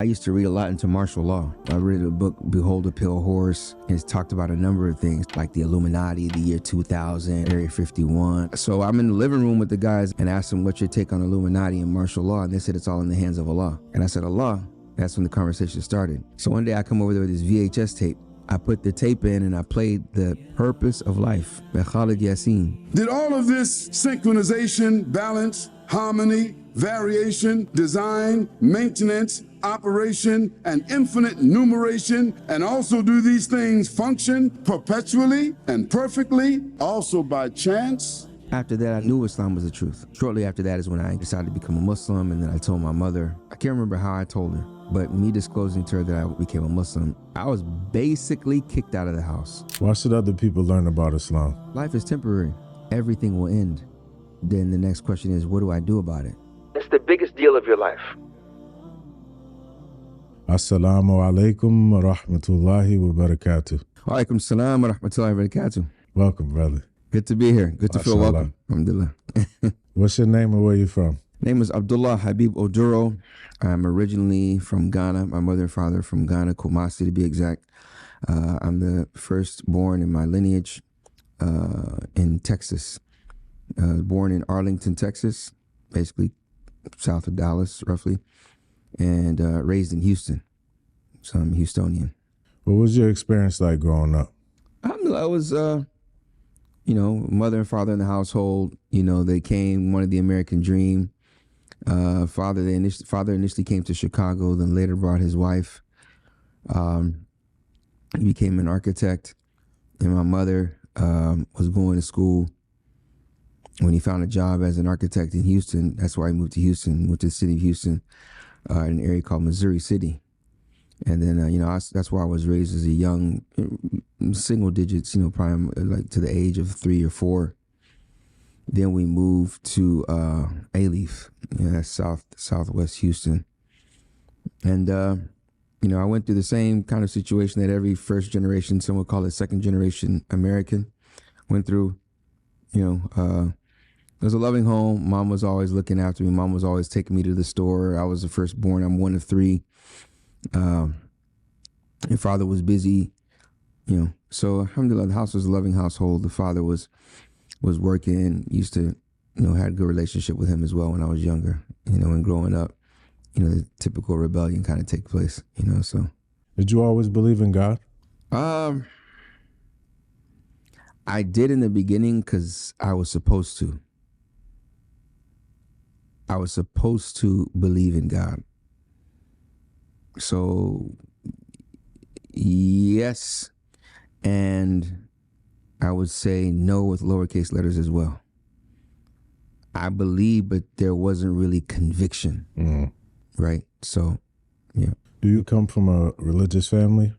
I used to read a lot into martial law. I read a book, Behold a Pale Horse. It's talked about a number of things like the Illuminati, the year 2000, Area 51. So I'm in the living room with the guys and asked them, what's your take on Illuminati and martial law? And they said, it's all in the hands of Allah. And I said, Allah? That's when the conversation started. So one day I come over there with this VHS tape. I put the tape in and I played The Purpose of Life by Khalid Yasin. Did all of this synchronization, balance, harmony, variation, design, maintenance, operation, and infinite numeration, and also do these things function perpetually and perfectly, also by chance? After that, I knew Islam was the truth. Shortly after that is when I decided to become a Muslim, and then I told my mother. I can't remember how I told her, but me disclosing to her that I became a Muslim, I was basically kicked out of the house. Why should other people learn about Islam? Life is temporary. Everything will end. Then the next question is, what do I do about it? It's the biggest deal of your life. Assalamu alaikum wa rahmatullahi wa barakatuh. Wa alaikum salam wa rahmatullahi wa barakatuh. Welcome, brother. Good to be here. Good to feel welcome. Alhamdulillah. What's your name and where you from? Name is Abdullah Oduro. I'm originally from Ghana. My mother and father from Ghana, Kumasi to be exact. I'm the first born in my lineage in Texas. Born in Arlington, Texas, basically south of Dallas, roughly, and raised in Houston. So I'm Houstonian. What was your experience like growing up? I was, mother and father in the household. They wanted the American dream. Father initially came to Chicago, then later brought his wife. He became an architect, and my mother was going to school. When he found a job as an architect in Houston, that's why he moved to Houston, went to the city of Houston, in an area called Missouri City. And then, that's where I was raised as a young, single digits, probably like to the age of 3 or 4. Then we moved to Alief, that's southwest Houston. And, I went through the same kind of situation that every first generation, some would call it second generation American, went through. It was a loving home. Mom was always looking after me. Mom was always taking me to the store. I was the firstborn. I'm one of 3. And father was busy, So alhamdulillah, the house was a loving household. The father was working, used to, had a good relationship with him as well when I was younger, and growing up, the typical rebellion kind of take place, so. Did you always believe in God? I did in the beginning because I was supposed to. I was supposed to believe in God. So, yes, and I would say no with lowercase letters as well. I believe, but there wasn't really conviction, right? So, yeah. Do you come from a religious family?